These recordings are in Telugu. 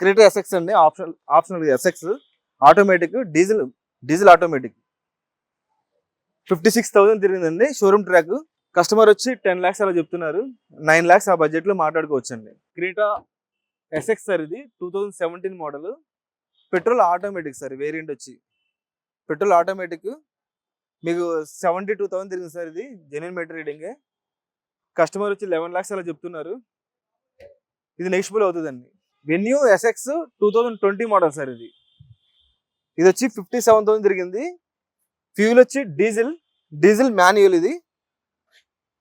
క్రెటా ఎస్ఎక్స్ అండి, optional SX automatic diesel automatic 56,000 తిరిగిందండి. Showroom track. కస్టమర్ వచ్చి 10 lakhs అలా చెప్తున్నారు. 9 lakhs ఆ బడ్జెట్ లో మాట్లాడుకోవచ్చు అండి. క్రెటా ఎస్ఎక్స్ సార్, ఇది 2017 model, petrol automatic sir. Variant వచ్చి పెట్రోల్ ఆటోమేటిక్. మీకు 72,000 తిరిగింది సార్. ఇది జెన్యూన్ మీటర్ రీడింగ్. కస్టమర్ వచ్చి 11 lakhs అలా చెప్తున్నారు. ఇది నెక్స్టబుల్ అవుతుందండి. Venue SX 2020 model sir. ఇది వచ్చి 57,000 తిరిగింది. ఫ్యూల్ వచ్చి డీజిల్ మాన్యువల్. ఇది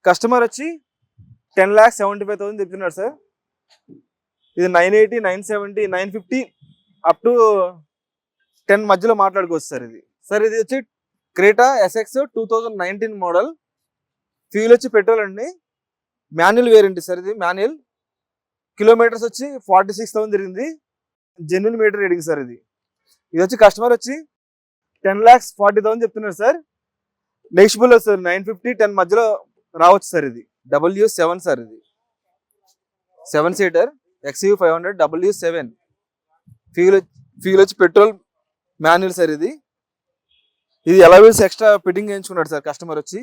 కస్టమర్ వచ్చి 10,75,000 చెప్తున్నారు సార్. ఇది 980, 970, 950 అప్ టు 10 మధ్యలో మాట్లాడుకోవచ్చు సార్. ఇది వచ్చి క్రెటా ఎస్ఎక్స్ 2019 మోడల్. ఫ్యూల్ వచ్చి పెట్రోల్ అండి. Manual variant sir. ఇది మాన్యువల్. కిలోమీటర్స్ వచ్చి 46,000 తిరిగింది. Genuine meter reading sir. ఇది వచ్చి కస్టమర్ వచ్చి 10,40,000 చెప్తున్నారు సార్. నెక్స్టబుల్ సార్. 950, 10 మధ్యలో రావచ్చు సార్. ఇది W7 సార్. ఇది 7 సీటర్ XU 500 W7. ఫ్యూల్ వచ్చి పెట్రోల్ మాన్యువల్ సార్. ఇది ఎలా వీల్స్ ఎక్స్ట్రా ఫిట్టింగ్ చేయించుకున్నాడు సార్ కస్టమర్ వచ్చి.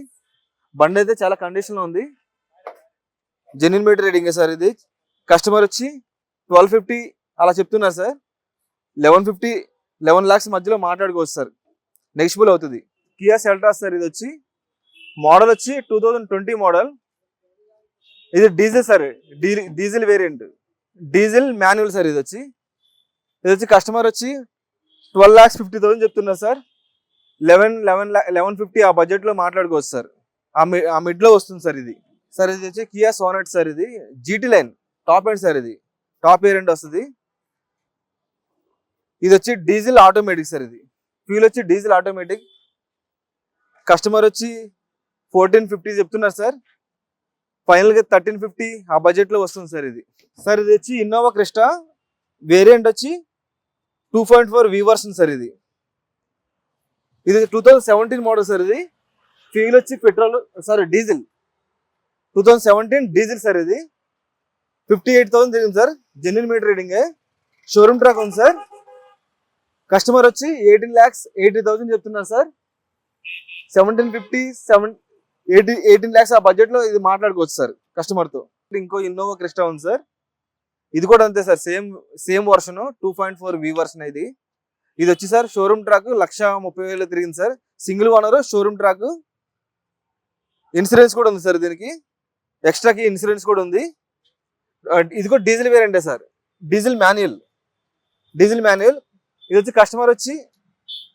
బండి అయితే చాలా కండిషన్ లో ఉంది. Genuine meter reading sir. ఇది కస్టమర్ వచ్చి 1250 అలా చెప్తున్నారు సార్. 11 lakhs మధ్యలో మాట్లాడుకోవచ్చు సార్. నెక్స్టబుల్ అవుతుంది. Kia Seltos sir. ఇది వచ్చి మోడల్ వచ్చి 2020 మోడల్. ఇది diesel sir. Diesel variant, diesel manual sir. ఇది వచ్చి కస్టమర్ వచ్చి 12,50,000 చెప్తున్నారు సార్. 1150 ఆ బడ్జెట్ లో మాట్లాడుకోవచ్చు సార్. ఆ మిడ్ లో వస్తుంది సార్. ఇది వచ్చి కియా సోనెట్ సార్. ఇది GT line top end sir. ఇది టాప్ వేరియంట్ వస్తుంది. ఇది వచ్చి డీజిల్ ఆటోమేటిక్ సార్. ఇది ఫ్యూల్ వచ్చి డీజిల్ ఆటోమేటిక్. కస్టమర్ వచ్చి 1450 చెప్తున్నారు సార్. ఫైనల్ గా 1350 ఆ బడ్జెట్ లో వస్తుంది సార్. ఇది వచ్చి ఇన్నోవా క్రిస్టా వేరియంట్ వచ్చి 2.4 V వర్షన్ సార్. ఇది 2017 మోడల్ సార్. ఇది ఫ్యూల్ వచ్చి డీజిల్ 2017 డీజిల్ సార్. ఇది 58,000 తిరిగింది sir. Genuine meter reading. Showroom track ఉంది సార్. కస్టమర్ వచ్చి 18,80,000 చెప్తున్నారు సార్. 1750, 18 lakhs ఆ బడ్జెట్ లో ఇది మాట్లాడుకోవచ్చు సార్ కస్టమర్ తో. ఇంకో ఇన్నోవా క్రిస్టా ఉంది సార్. ఇది కూడా అంతే sir. Same version 2.4 V version. ఇది వచ్చి సార్ షోరూమ్ ట్రాక్ 1,30,000 తిరిగింది sir. Single owner, showroom track. Insurance కూడా ఉంది సార్. దీనికి ఎక్స్ట్రాకి ఇన్సూరెన్స్ కూడా ఉంది. ఇది కూడా డీజిల్ వేరియంటే సార్. Diesel manual. ఇది వచ్చి కస్టమర్ వచ్చి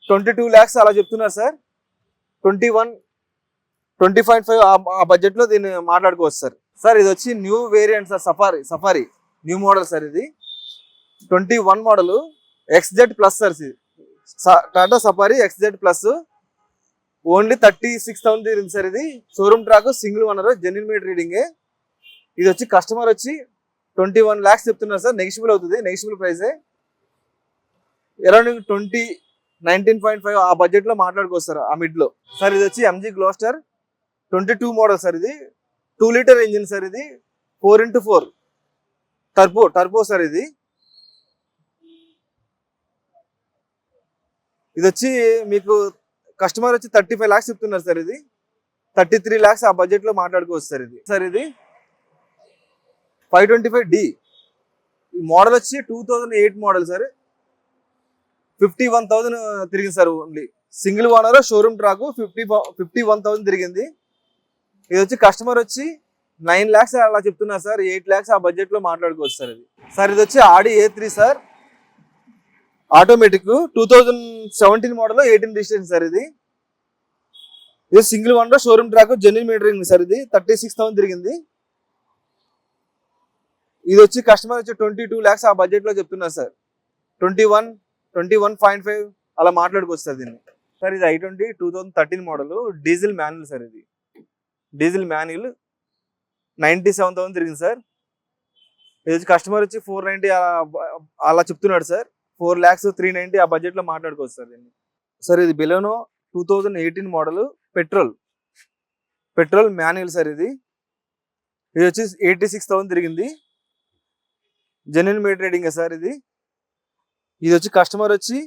22 lakhs అలా చెప్తున్నారు సార్. 20.5 ఆ బడ్జెట్ లో దీన్ని మాట్లాడుకోవచ్చు సార్. ఇది వచ్చి new variant sir. Safari new model sir. ఇది 21 model XZ plus sir. Tata safari XZ plus. Only 36,000 తిరిగింది సార్. ఇది showroom track, single owner, genuine meter reading. ఇది వచ్చి కస్టమర్ వచ్చి 21 lakhs చెప్తున్నారు సార్. నెగిషియబుల్ అవుతుంది. నెగిషియబుల్ ప్రైస్ అరౌండ్ 19.5 ఆ బడ్జెట్ లో మాట్లాడుకోవచ్చు సార్. ఆ మిడ్ లో సార్. ఇది వచ్చి MG గ్లోస్టర్ 22 మోడల్ సార్. ఇది 2 లీటర్ ఇంజిన్ సార్. ఇది 4x4 టర్బో సార్. ఇది వచ్చి మీకు కస్టమర్ వచ్చి 35 lakhs చెప్తున్నారు సార్. ఇది 33 lakhs ఆ బడ్జెట్ లో మాట్లాడుకోవచ్చు సార్. ఇది 525D. ఈ మోడల్ వచ్చి 2008 మోడల్ సార్. 51,000 తిరిగింది sir. Only single owner, showroom track. 51,000 తిరిగింది. ఇది వచ్చి కస్టమర్ వచ్చి 9 lakhs అలా చెప్తున్నారు సార్. 8 lakhs ఆ బడ్జెట్ లో మాట్లాడుకోవచ్చు సార్. ఇది వచ్చి Audi A3 sir. Automatic 2017 model, 18 registration sir. ఇది single owner, showroom track, genuine metering sir. ఇది 36,000 తిరిగింది. ఇది వచ్చి కస్టమర్ వచ్చి 22 lakhs ఆ బడ్జెట్ లో చెప్తున్నారు సార్. 21.5 అలా మాట్లాడుకోవచ్చు సార్ దీన్ని. సార్ ఇది i20 2013 model diesel manual sir. ఇది డీజిల్ మాన్యువల్ 97,000 తిరిగింది సార్. ఇది వచ్చి కస్టమర్ వచ్చి 490 అలా చెప్తున్నాడు సార్. 4,390 ఆ బడ్జెట్ లో మాట్లాడుకోవచ్చు సార్ దీన్ని. సార్ ఇది Baleno 2018 model petrol manual sir. ఇది వచ్చి 86,000 తిరిగింది. Genuine meter reading sir. ఇది ఇది వచ్చి కస్టమర్ వచ్చి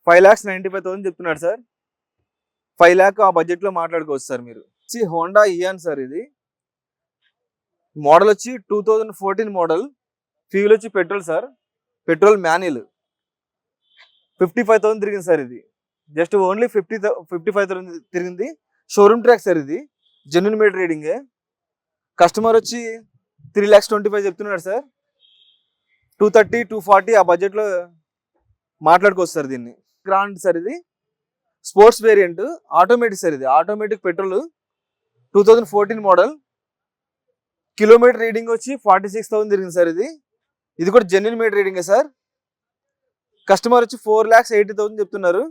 5,95,000 చెప్తున్నాడు సార్. 5 lakh ఆ బడ్జెట్ లో మాట్లాడుకోవచ్చు సార్ మీరు. హోండా ఇయాన్ సార్, ఇది మోడల్ వచ్చి 2014 మోడల్. ఫ్యూల్ వచ్చి పెట్రోల్ సార్, పెట్రోల్ మాన్యువల్. 55,000 తిరిగింది సార్. ఇది జస్ట్ ఓన్లీ 55,000 తిరిగింది. షోరూమ్ ట్రాక్ సార్, ఇది జెన్యున్ మీటర్ రీడింగ్. కస్టమర్ వచ్చి 3,25,000 చెప్తున్నాడు సార్. 230, 240 ఆ బడ్జెట్ లో మాట్లాడుకోవచ్చు సార్ దీన్ని. గ్రాండ్ సార్, ఇది స్పోర్ట్స్ వేరియంట్ ఆటోమేటిక్ సార్. ఇది automatic petrol 2014 model. Kilometre reading వచ్చి 46,000 తిరిగింది సార్. ఇది కూడా genuine meter reading sir. Customer వచ్చి 4,80,000 చెప్తున్నారు.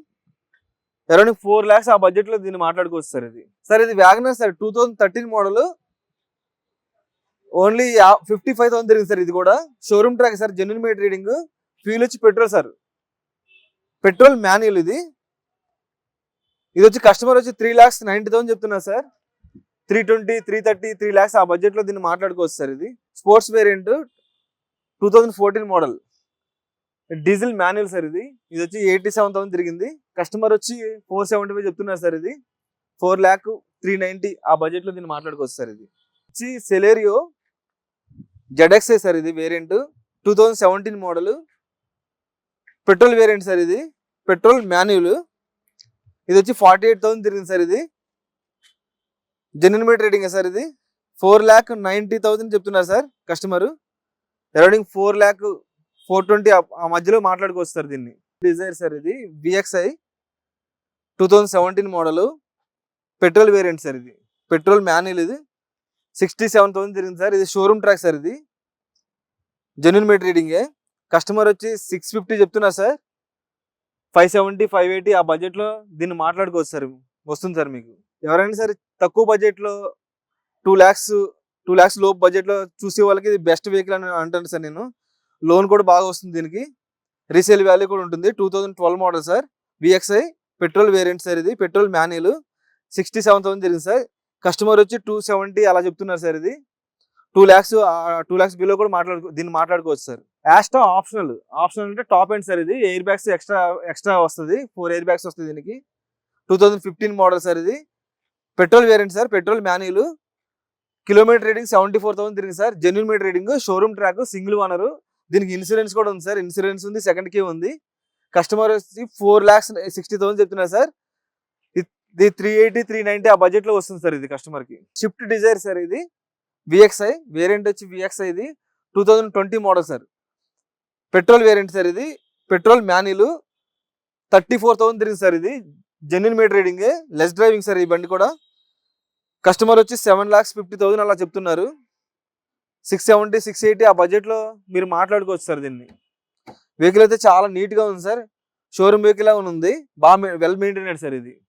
అరౌండ్ 4 lakhs ఆ బడ్జెట్ లో దీన్ని మాట్లాడుకోవచ్చు సార్. ఇది వ్యాగనర్ సార్, 2013 మోడల్. ఓన్లీ 55,000 తిరిగింది సార్. ఇది కూడా showroom track sir, genuine meter reading. Fuel వచ్చి పెట్రోల్ సార్, పెట్రోల్ మాన్యువల్. ఇది వచ్చి కస్టమర్ వచ్చి 3,90,000 చెప్తున్నారు సార్. 320, 330, 3 lakhs ఆ బడ్జెట్ లో దీన్ని మాట్లాడుకోవచ్చు సార్. ఇది sports variant 2014 model, diesel manual sir. ఇది వచ్చి 87,000 తిరిగింది. కస్టమర్ వచ్చి 475 చెప్తున్నారు సార్. ఇది 4,390 ఆ బడ్జెట్ లో దీన్ని మాట్లాడుకోవచ్చు సార్. ఇది వచ్చి సెలేరియో ZXi సార్. ఇది variant 2017 model, petrol variant sir. ఇది పెట్రోల్ మాన్యువల్. ఇది వచ్చి 48,000 తిరిగింది సార్. ఇది జెన్యున్ మీటర్ రీడింగ్ సార్. ఇది 4,90,000 చెప్తున్నారు సార్ కస్టమర్. అరౌండింగ్ 4,420 ఆ మధ్యలో మాట్లాడుకోవచ్చు సార్ దీన్ని. డిజైర్ సార్, ఇది VXi 2017 model, petrol variant sir. ఇది పెట్రోల్ మాన్యువల్. ఇది 67,000 తిరిగింది సార్. ఇది షోరూమ్ ట్రాక్ సార్. ఇది జెన్యున్ మీటర్ రీడింగ్. కస్టమర్ వచ్చి 650 చెప్తున్నారు సార్. 570, 580 ఆ బడ్జెట్ లో దీన్ని మాట్లాడుకోవచ్చు సార్. వస్తుంది సార్ మీకు. ఎవరైనా సరే తక్కువ బడ్జెట్ లో 2 lakhs లోపు బడ్జెట్ లో చూసే వాళ్ళకి ఇది బెస్ట్ వెహికల్ అని అంటాను సార్ నేను. లోన్ కూడా బాగా వస్తుంది దీనికి, రీసేల్ వాల్యూ కూడా ఉంటుంది. 2012 model sir, VXi petrol variant sir. ఇది పెట్రోల్ మాన్యువల్. 67,000 తిరిగింది సార్. కస్టమర్ వచ్చి 270 అలా చెప్తున్నారు సార్. ఇది 2 lakhs బిలో కూడా దీన్ని మాట్లాడుకోవచ్చు సార్. యాస్టా ఆప్షనల్ అంటే టాప్ ఎండ్ సార్. ఇది ఎయిర్ బ్యాగ్స్ ఎక్స్ట్రా వస్తుంది, 4 ఎయిర్ బ్యాగ్స్ వస్తుంది దీనికి. 2015 మోడల్ సార్. ఇది petrol variant sir, petrol manual. Kilometre reading 74,000 తిరిగింది sir. Genuine meter reading, showroom track, single owner. దీనికి ఇన్సూరెన్స్ కూడా ఉంది సార్. ఇన్సూరెన్స్ ఉంది, సెకండ్ కి ఉంది. కస్టమర్ వచ్చి 4,60,000 చెప్తున్నారు సార్. ఇది 380, 390 ఆ బడ్జెట్ లో వస్తుంది సార్. ఇది కస్టమర్ కి. Swift Dzire sir. ఇది VXi వేరియంట్ వచ్చి VXi. ఇది 2020 model sir, petrol variant sir. ఇది పెట్రోల్ మాన్యువల్. 34,000 తిరిగింది సార్. ఇది genuine meter reading, less driving sir. ఈ బండి కూడా కస్టమర్ వచ్చి 7,50,000 అలా చెప్తున్నారు. 670, 680 ఆ బడ్జెట్ లో మీరు మాట్లాడుకోవచ్చు సార్ దీన్ని. వెహికల్ అయితే చాలా నీట్ గా ఉంది సార్. షోరూమ్ వెహికల్ లా ఉంది, బాగా వెల్ మెయింటైనెడ్ సార్. ఇది